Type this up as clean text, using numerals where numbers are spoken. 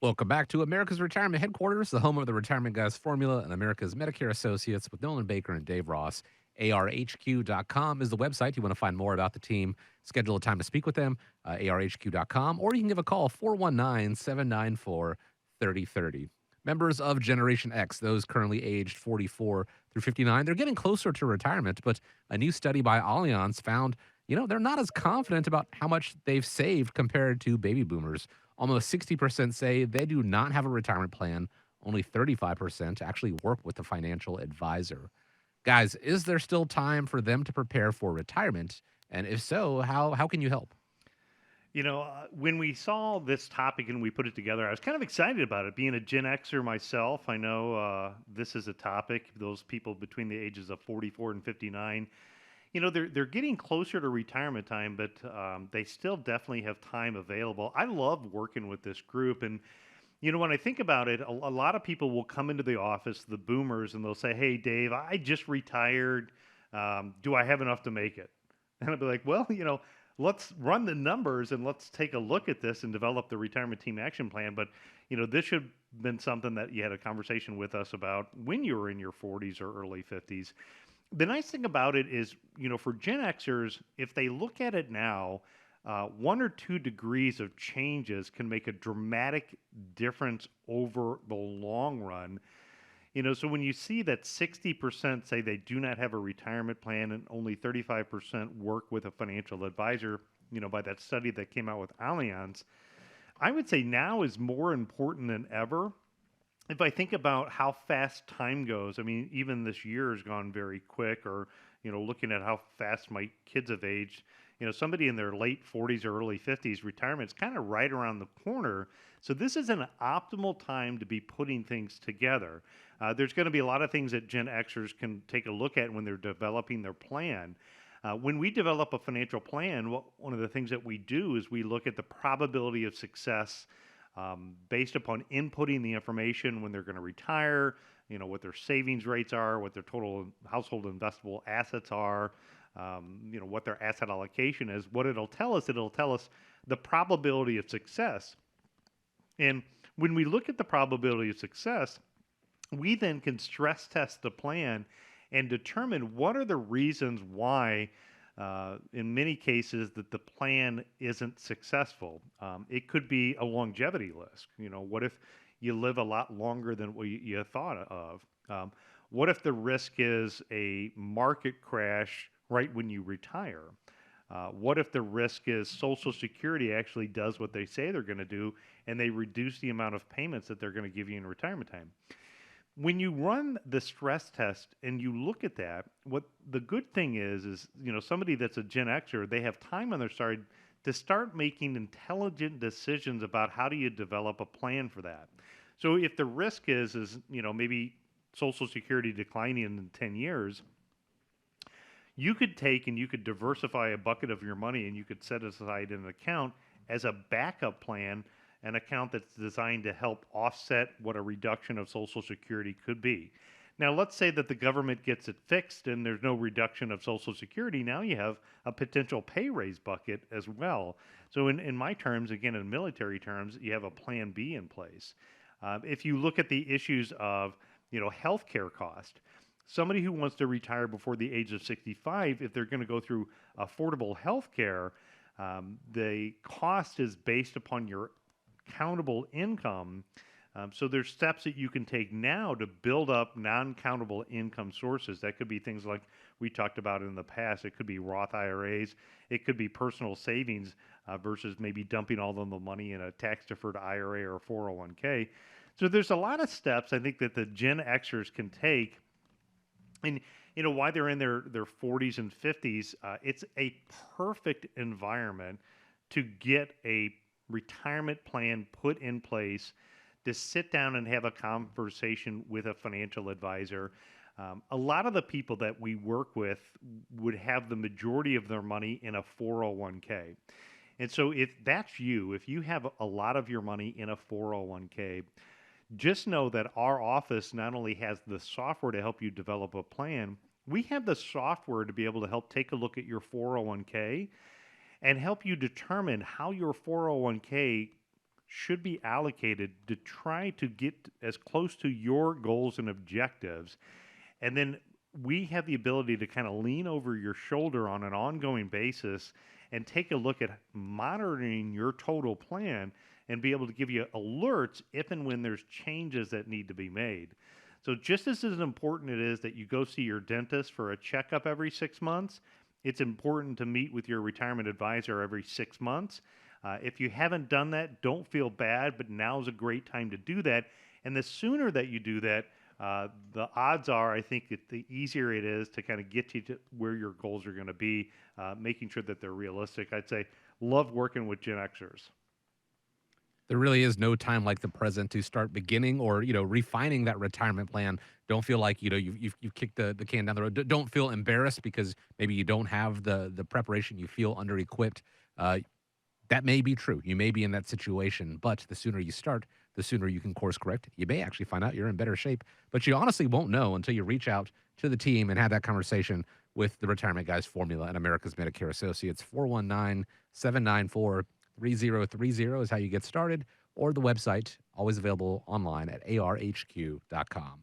Welcome back to America's Retirement Headquarters, the home of the Retirement Guys Formula and America's Medicare Associates with Nolan Baker and Dave Ross. ARHQ.com is the website. You want to find more about the team, schedule a time to speak with them, ARHQ.com, or you can give a call 419 794 3030. Members of Generation X, those currently aged 44 through 59, they're getting closer to retirement, but a new study by Allianz found, they're not as confident about how much they've saved compared to baby boomers. Almost 60% say they do not have a retirement plan. Only 35% actually work with a financial advisor. Guys, is there still time for them to prepare for retirement? And if so, how can you help? When we saw this topic and we put it together, I was kind of excited about it. Being a Gen Xer myself, I know this is a topic. Those people between the ages of 44 and 59, they're getting closer to retirement time, but they still definitely have time available. I love working with this group, and when I think about it, a lot of people will come into the office, the boomers, and they'll say, "Hey, Dave, I just retired. Do I have enough to make it?" And I'll be like, "Well, let's run the numbers and let's take a look at this and develop the retirement team action plan." But this should have been something that you had a conversation with us about when you were in your 40s or early 50s. The nice thing about it is, for Gen Xers, if they look at it now, 1 or 2 degrees of changes can make a dramatic difference over the long run. So when you see that 60% say they do not have a retirement plan and only 35% work with a financial advisor, by that study that came out with Allianz, I would say now is more important than ever. If I think about how fast time goes, I mean, even this year has gone very quick, or, looking at how fast my kids have aged, somebody in their late 40s or early 50s, retirement's kind of right around the corner. So this is an optimal time to be putting things together. There's going to be a lot of things that Gen Xers can take a look at when they're developing their plan. When we develop a financial plan, one of the things that we do is we look at the probability of success based upon inputting the information when they're going to retire, what their savings rates are, what their total household investable assets are, what their asset allocation is. What it'll tell us the probability of success. And when we look at the probability of success, we then can stress test the plan and determine what are the reasons why, in many cases, that the plan isn't successful. It could be a longevity risk. What if you live a lot longer than what you thought of? What if the risk is a market crash right when you retire? What if the risk is Social Security actually does what they say they're going to do and they reduce the amount of payments that they're going to give you in retirement time? When you run the stress test and you look at that, what the good thing is somebody that's a Gen Xer, they have time on their side to start making intelligent decisions about how do you develop a plan for that. So if the risk is maybe Social Security declining in 10 years, you could take and you could diversify a bucket of your money and you could set aside an account as a backup plan, an account that's designed to help offset what a reduction of Social Security could be. Now, let's say that the government gets it fixed and there's no reduction of Social Security. Now you have a potential pay raise bucket as well. So, in my terms, again, in military terms, you have a plan B in place. If you look at the issues of healthcare cost, somebody who wants to retire before the age of 65, if they're going to go through affordable health care, the cost is based upon your countable income. So there's steps that you can take now to build up non-countable income sources. That could be things like we talked about in the past. It could be Roth IRAs. It could be personal savings versus maybe dumping all of the money in a tax-deferred IRA or 401k. So there's a lot of steps I think that the Gen Xers can take, and why they're in their 40s and 50s. It's a perfect environment to get a retirement plan put in place, to sit down and have a conversation with a financial advisor. A lot of the people that we work with would have the majority of their money in a 401k. And so if that's you, if you have a lot of your money in a 401k, just know that our office not only has the software to help you develop a plan, we have the software to be able to help take a look at your 401k and help you determine how your 401k should be allocated to try to get as close to your goals and objectives. And then we have the ability to kind of lean over your shoulder on an ongoing basis and take a look at monitoring your total plan and be able to give you alerts if and when there's changes that need to be made. So, just as important it is that you go see your dentist for a checkup every 6 months, it's important to meet with your retirement advisor every 6 months. If you haven't done that, don't feel bad, but now is a great time to do that. And the sooner that you do that, the odds are, I think, that the easier it is to kind of get you to where your goals are going to be, making sure that they're realistic. I'd say, love working with Gen Xers. There really is no time like the present to start beginning or, refining that retirement plan. Don't feel like, you've kicked the can down the road. Don't feel embarrassed because maybe you don't have the preparation. You feel under equipped. Uh, that may be true. You may be in that situation, but the sooner you start, the sooner you can course correct. You may actually find out you're in better shape, but you honestly won't know until you reach out to the team and have that conversation with the Retirement Guys Formula and America's Medicare Associates. 419-794-3030 is how you get started, or the website, always available online at arhq.com.